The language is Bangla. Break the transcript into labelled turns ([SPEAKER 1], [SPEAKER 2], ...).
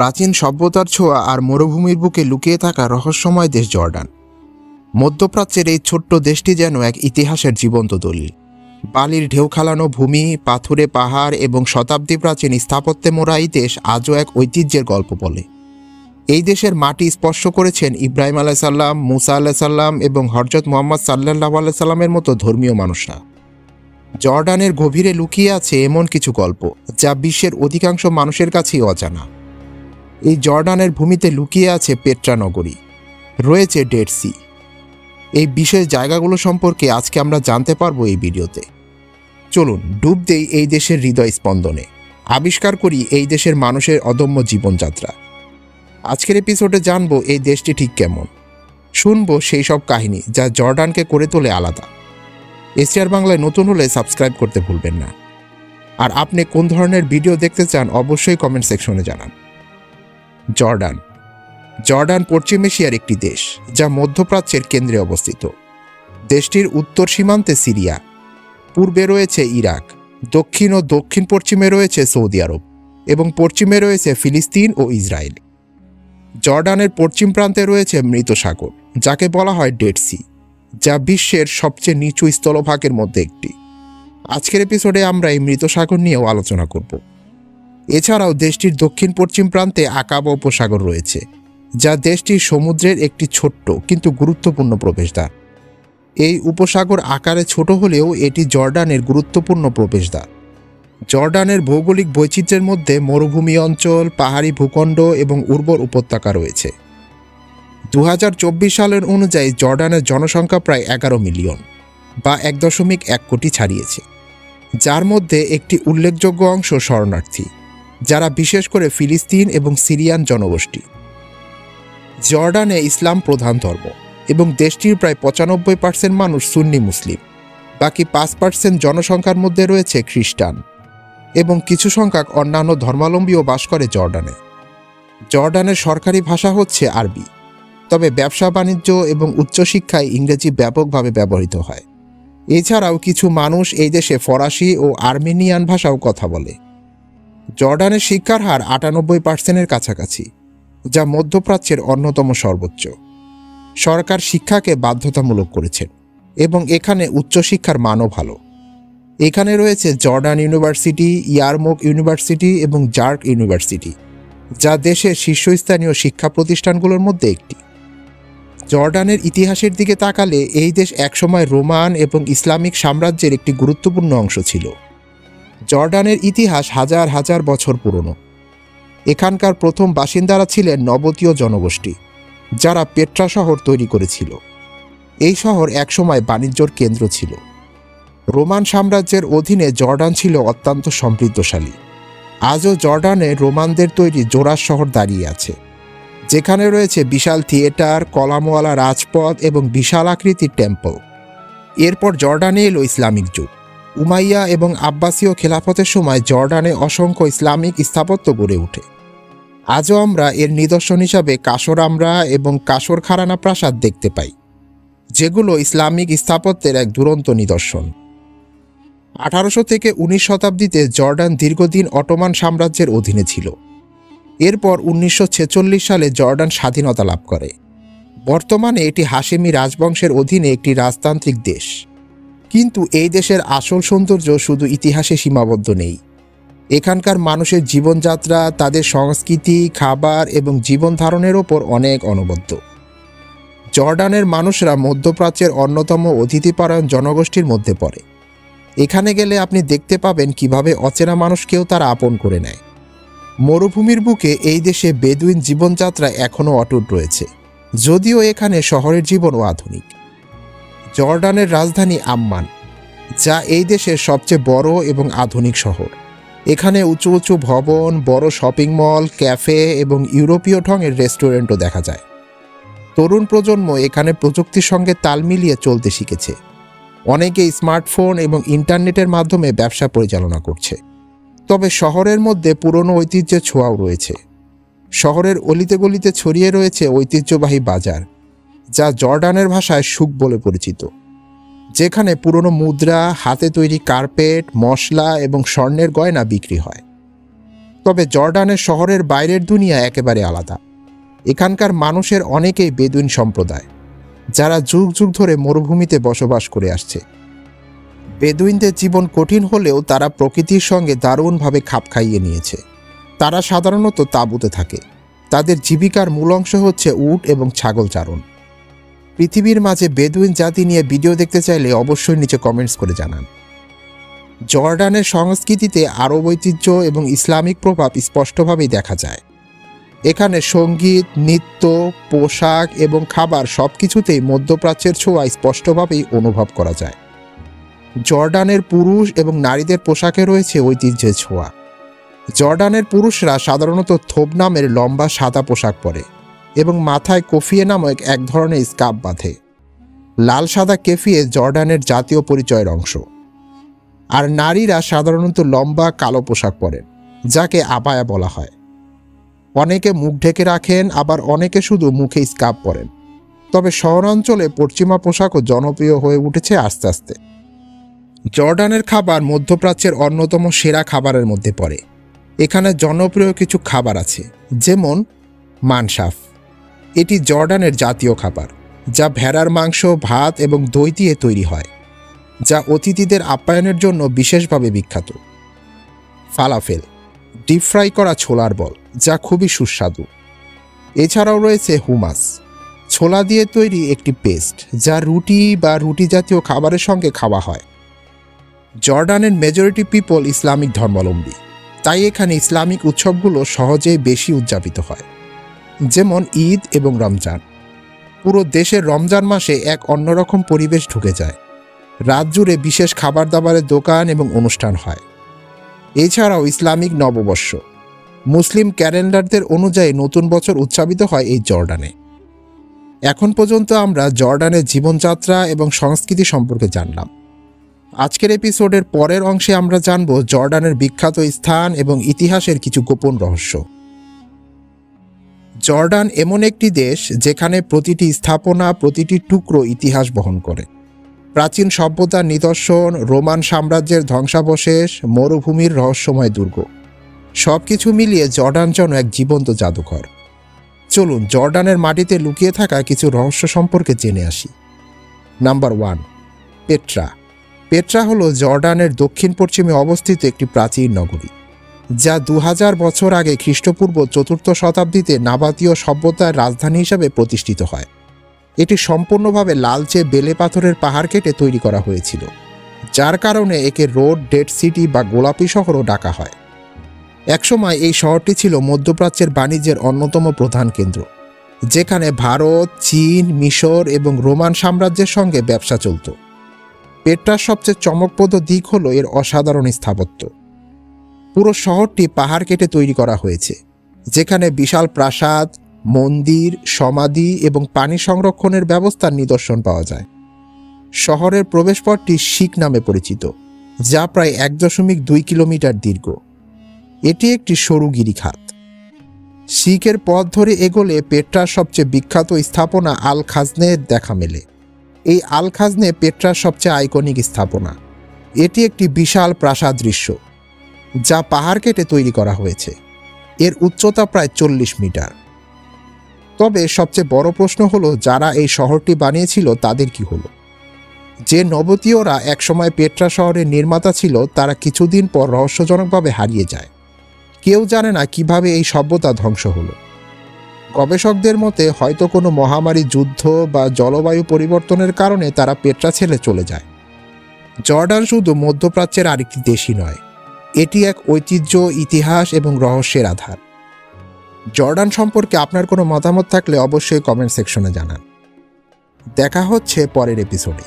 [SPEAKER 1] প্রাচীন সভ্যতার ছোঁয়া আর মরুভূমির বুকে লুকিয়ে থাকা রহস্যময় দেশ জর্ডান। মধ্যপ্রাচ্যের এই ছোট্ট দেশটি যেন এক ইতিহাসের জীবন্ত দলিল। বালির ঢেউ খেলানো ভূমি, পাথুরে পাহাড় এবং শতাব্দী প্রাচীন স্থাপত্যে মোড়া এই দেশ আজও এক ঐতিহ্যের গল্প বলে। এই দেশের মাটি স্পর্শ করেছেন ইব্রাহিম আলাইসাল্লাম, মুসা আলাইসাল্লাম এবং হযরত মুহাম্মদ সাল্লাল্লাহু আলাইহি সাল্লামের মতো ধর্মীয় মানুষরা। জর্ডানের গভীরে লুকিয়ে আছে এমন কিছু গল্প যা বিশ্বের অধিকাংশ মানুষের কাছেই অজানা। এই জর্ডানের ভূমিতে লুকিয়ে আছে পেট্রা নগরী, রয়েছে ডেড সি। এই বিশেষ জায়গাগুলো সম্পর্কে আজকে আমরা জানতে পারবো এই ভিডিওতে। চলুন ডুব দেই এই দেশের হৃদয় স্পন্দনে, আবিষ্কার করি এই দেশের মানুষের অদম্য জীবনযাত্রা। আজকের এপিসোডে জানবো এই দেশটি ঠিক কেমন, শুনবো সেই সব কাহিনী যা জর্ডানকে করে তোলে আলাদা। এশিয়ার বাংলায় নতুন হলে সাবস্ক্রাইব করতে ভুলবেন না। আর আপনি কোন ধরনের ভিডিও দেখতে চান অবশ্যই কমেন্ট সেকশনে জানান। জর্ডান পশ্চিম এশিয়ার একটি দেশ যা মধ্যপ্রাচ্যের কেন্দ্রে অবস্থিত। দেশটির উত্তর সীমান্তে সিরিয়া, পূর্বে রয়েছে ইরাক, দক্ষিণ ও দক্ষিণ পশ্চিমে রয়েছে সৌদি আরব এবং পশ্চিমে রয়েছে ফিলিস্তিন ও ইসরায়েল। জর্ডানের পশ্চিম প্রান্তে রয়েছে মৃত সাগর, যাকে বলা হয় ডেড সি, যা বিশ্বের সবচেয়ে নিচু স্থলভাগের মধ্যে একটি। আজকের এপিসোডে আমরা এই মৃত সাগর নিয়েও আলোচনা করব। এছাড়াও দেশটির দক্ষিণ পশ্চিম প্রান্তে আকাবা উপসাগর রয়েছে, যা দেশটির সমুদ্রের একটি ছোট্ট কিন্তু গুরুত্বপূর্ণ প্রবেশদ্বার। এই উপসাগর আকারে ছোট হলেও এটি জর্ডানের গুরুত্বপূর্ণ প্রবেশদ্বার। জর্ডানের ভৌগোলিক বৈচিত্র্যের মধ্যে মরুভূমি অঞ্চল, পাহাড়ি ভূখণ্ড এবং উর্বর উপত্যকা রয়েছে। 2024 সালের অনুযায়ী জর্ডানের জনসংখ্যা প্রায় 11 মিলিয়ন বা 1.1 কোটি ছাড়িয়েছে, যার মধ্যে একটি উল্লেখযোগ্য অংশ শরণার্থী, যারা বিশেষ করে ফিলিস্তিন এবং সিরিয়ান জনগোষ্ঠী। জর্ডানে ইসলাম প্রধান ধর্ম এবং দেশটির প্রায় 95% মানুষ সুন্নি মুসলিম। বাকি 5% জনসংখ্যার মধ্যে রয়েছে খ্রিস্টান এবং কিছু সংখ্যক অন্যান্য ধর্মাবলম্বীও বাস করে জর্ডানে। জর্ডানের সরকারি ভাষা হচ্ছে আরবি, তবে ব্যবসা বাণিজ্য এবং উচ্চশিক্ষায় ইংরেজি ব্যাপকভাবে ব্যবহৃত হয়। এছাড়াও কিছু মানুষ এই দেশে ফরাসি ও আর্মেনিয়ান ভাষাও কথা বলে। জর্ডানের শিক্ষার হার 98%-এর কাছাকাছি, যা মধ্যপ্রাচ্যের অন্যতম সর্বোচ্চ। সরকার শিক্ষাকে বাধ্যতামূলক করেছেন এবং এখানে উচ্চশিক্ষার মানও ভালো। এখানে রয়েছে জর্ডান ইউনিভার্সিটি, ইয়ারমুক ইউনিভার্সিটি এবং জার্ক ইউনিভার্সিটি, যা দেশের শীর্ষস্থানীয় শিক্ষা প্রতিষ্ঠানগুলোর মধ্যে একটি। জর্ডানের ইতিহাসের দিকে তাকালে এই দেশ একসময় রোমান এবং ইসলামিক সাম্রাজ্যের একটি গুরুত্বপূর্ণ অংশ ছিল। জর্ডানের ইতিহাস হাজার হাজার বছর পুরনো। এখানকার প্রথম বাসিন্দারা ছিলেন নবতীয় জনগোষ্ঠী, যারা পেট্রা শহর তৈরি করেছিল। এই শহর একসময় বাণিজ্যর কেন্দ্র ছিল। রোমান সাম্রাজ্যের অধীনে জর্ডান ছিল অত্যন্ত সমৃদ্ধশালী। আজও জর্ডানে রোমানদের তৈরি জোরাস শহর দাঁড়িয়ে আছে, যেখানে রয়েছে বিশাল থিয়েটার, কলামওয়ালা রাজপথ এবং বিশাল আকৃতির টেম্পল। এরপর জর্ডানে এলো ইসলামিক যুগ। উমাইয়া এবং আব্বাসীয় খেলাফতের সময় জর্ডানে অসংখ্য ইসলামিক স্থাপত্য গড়ে ওঠে। আজও আমরা এর নিদর্শন হিসাবে কাসর আমরা এবং কাসর খারানা প্রাসাদ দেখতে পাই, যেগুলো ইসলামিক স্থাপত্যের এক দুরন্ত নিদর্শন। 1800 থেকে 19 শতাব্দীতে জর্ডান দীর্ঘদিন অটোমান সাম্রাজ্যের অধীনে ছিল। এরপর 1946 সালে জর্ডান স্বাধীনতা লাভ করে। বর্তমানে এটি হাশেমি রাজবংশের অধীনে একটি রাজতান্ত্রিক দেশ। কিন্তু এই দেশের আসল সৌন্দর্য শুধু ইতিহাসে সীমাবদ্ধ নেই। এখানকার মানুষের জীবনযাত্রা, তাদের সংস্কৃতি, খাবার এবং জীবন ধারণের ওপর অনেক অনবদ্য। জর্ডানের মানুষরা মধ্যপ্রাচ্যের অন্যতম অতিথিপরায়ণ জনগোষ্ঠীর মধ্যে পড়ে। এখানে গেলে আপনি দেখতে পাবেন কিভাবে অচেনা মানুষকেও তারা আপন করে নেয়। মরুভূমির বুকে এই দেশে বেদুইন জীবনযাত্রা এখনও অটুট রয়েছে, যদিও এখানে শহরের জীবনও আধুনিক। জর্ডানের রাজধানী আম্মান, যা এই দেশের সবচেয়ে বড় এবং আধুনিক শহর। এখানে উঁচু উঁচু ভবন, বড় শপিং মল, ক্যাফে এবং ইউরোপীয় ঢঙের রেস্টুরেন্টও দেখা যায়। তরুণ প্রজন্ম এখানে প্রযুক্তির সঙ্গে তাল মিলিয়ে চলতে শিখেছে। অনেকে স্মার্টফোন এবং ইন্টারনেটের মাধ্যমে ব্যবসা পরিচালনা করছে। তবে শহরের মধ্যে পুরনো ঐতিহ্যের ছোঁয়াও রয়েছে। শহরের অলিতে গলিতে ছড়িয়ে রয়েছে ঐতিহ্যবাহী বাজার, যা জর্ডানের ভাষায় সুক বলে পরিচিত, যেখানে পুরনো মুদ্রা, হাতে তৈরি কার্পেট, মশলা এবং স্বর্ণের গয়না বিক্রি হয়। তবে জর্ডানের শহরের বাইরের দুনিয়া একেবারে আলাদা। এখানকার মানুষের অনেকেই বেদুইন সম্প্রদায়, যারা যুগ যুগ ধরে মরুভূমিতে বসবাস করে আসছে। বেদুইনদের জীবন কঠিন হলেও তারা প্রকৃতির সঙ্গে দারুণভাবে খাপ খাইয়ে নিয়েছে। তারা সাধারণত তাঁবুতে থাকে। তাদের জীবিকার মূল অংশ হচ্ছে উট এবং ছাগল চারণ। পৃথিবীর মাঝে বেদুইন জাতি নিয়ে ভিডিও দেখতে চাইলে অবশ্যই নিচে কমেন্টস করে জানান। জর্ডানের সংস্কৃতিতে আরব ঐতিহ্য এবং ইসলামিক প্রভাব স্পষ্টভাবেই দেখা যায়। এখানে সঙ্গীত, নৃত্য, পোশাক এবং খাবার সবকিছুতেই মধ্যপ্রাচ্যের ছোঁয়া স্পষ্টভাবেই অনুভব করা যায়। জর্ডানের পুরুষ এবং নারীদের পোশাকে রয়েছে ঐতিহ্যের ছোঁয়া। জর্ডানের পুরুষরা সাধারণত থোব নামের লম্বা সাদা পোশাক পরে এবং মাথায় কফিয়ে নামক এক ধরনের স্কার্ফ বাঁধে। লাল সাদা কেফিয়ে জর্ডানের জাতীয় পরিচয়ের অংশ। আর নারীরা সাধারণত লম্বা কালো পোশাক পরেন, যাকে আবায়া বলা হয়। অনেকে মুখ ঢেকে রাখেন, আবার অনেকে শুধু মুখে স্কার্ফ পরেন। তবে শহরাঞ্চলে পশ্চিমা পোশাকও জনপ্রিয় হয়ে উঠেছে আস্তে আস্তে। জর্ডানের খাবার মধ্যপ্রাচ্যের অন্যতম সেরা খাবারের মধ্যে পড়ে। এখানে জনপ্রিয় কিছু খাবার আছে, যেমন মানসাফ। এটি জর্ডানের জাতীয় খাবার, যা ভেড়ার মাংস, ভাত এবং দই দিয়ে তৈরি হয়, যা অতিথিদের আপ্যায়নের জন্য বিশেষভাবে বিখ্যাত। ফালাফেল, ডিপ ফ্রাই করা ছোলার বল, যা খুবই সুস্বাদু। এছাড়াও রয়েছে হুমাস, ছোলা দিয়ে তৈরি একটি পেস্ট, যা রুটি বা রুটি জাতীয় খাবারের সঙ্গে খাওয়া হয়। জর্ডানের মেজরিটি পিপল ইসলামিক ধর্মাবলম্বী, তাই এখানে ইসলামিক উৎসবগুলো সহজেই বেশি উদযাপিত হয়, যেমন ঈদ এবং রমজান। পুরো দেশের রমজান মাসে এক অন্যরকম পরিবেশ ঢুকে যায়। রাত জুড়ে বিশেষ খাবার দাবারের দোকান এবং অনুষ্ঠান হয়। এছাড়াও ইসলামিক নববর্ষ, মুসলিম ক্যালেন্ডারদের অনুযায়ী নতুন বছর উদযাপিত হয় এই জর্ডানে। এখন পর্যন্ত আমরা জর্ডানের জীবনযাত্রা এবং সংস্কৃতি সম্পর্কে জানলাম। আজকের এপিসোডের পরের অংশে আমরা জানব জর্ডানের বিখ্যাত স্থান এবং ইতিহাসের কিছু গোপন রহস্য। জর্ডান এমন একটি দেশ যেখানে প্রতিটি স্থাপনা, প্রতিটি টুকরো ইতিহাস বহন করে। প্রাচীন সভ্যতার নিদর্শন, রোমান সাম্রাজ্যের ধ্বংসাবশেষ, মরুভূমির রহস্যময় দুর্গ, সবকিছু মিলিয়ে জর্ডান যেন এক জীবন্ত জাদুঘর। চলুন জর্ডানের মাটিতে লুকিয়ে থাকা কিছু রহস্য সম্পর্কে জেনে আসি। Number 1, Petra. পেট্রা হলো জর্ডানের দক্ষিণ পশ্চিমে অবস্থিত একটি প্রাচীন নগরী, যা 2000 বছর আগে খ্রিস্টপূর্ব 4র্থ শতাব্দীতে নাবাতীয় সভ্যতার রাজধানী হিসাবে প্রতিষ্ঠিত হয়। এটি সম্পূর্ণভাবে লালচে বেলে পাথরের পাহাড় কেটে তৈরি করা হয়েছিল, যার কারণে একে রোড ডেড সিটি বা গোলাপি শহরও ডাকা হয়। একসময় এই শহরটি ছিল মধ্যপ্রাচ্যের বাণিজ্যের অন্যতম প্রধান কেন্দ্র, যেখানে ভারত, চীন, মিশর এবং রোমান সাম্রাজ্যের সঙ্গে ব্যবসা চলত। পেট্রার সবচেয়ে চমকপ্রদ দিক হল এর অসাধারণ স্থাপত্য। পুরো শহরটি পাহাড় কেটে তৈরি করা হয়েছে, যেখানে বিশাল প্রাসাদ, মন্দির, সমাধি এবং পানি সংরক্ষণের ব্যবস্থার নিদর্শন পাওয়া যায়। শহরের প্রবেশপথটি শিক নামে পরিচিত, যা প্রায় 1.2 কিলোমিটার দীর্ঘ। এটি একটি সরু গিরিখাত। শিকের পথ ধরে এগোলে পেট্রার সবচেয়ে বিখ্যাত স্থাপনা আল খাজনের দেখা মেলে। এই আল খাজনে পেট্রার সবচেয়ে আইকনিক স্থাপনা। এটি একটি বিশাল প্রাসাদ দৃশ্য, যা পাহাড় কেটে তৈরি করা হয়েছে। এর উচ্চতা প্রায় 40 মিটার। তবে সবচেয়ে বড় প্রশ্ন হলো, যারা এই শহরটি বানিয়েছিল তাদের কি হলো? যে নবতীয়রা একসময় পেট্রা শহরের নির্মাতা ছিল, তারা কিছুদিন পর রহস্যজনকভাবে হারিয়ে যায়। কেউ জানে না কিভাবে এই সভ্যতা ধ্বংস হলো। গবেষকদের মতে হয়তো কোনো মহামারী, যুদ্ধ বা জলবায়ু পরিবর্তনের কারণে তারা পেট্রা ছেড়ে চলে যায়। জর্ডান শুধু মধ্যপ্রাচ্যের আরেকটি দেশই নয়, এটি এক ঐতিহ্য, ইতিহাস এবং রহস্যের আধার। জর্ডান সম্পর্কে আপনার কোনো মতামত থাকলে অবশ্যই কমেন্ট সেকশনে জানান। দেখা হচ্ছে পরের এপিসোডে।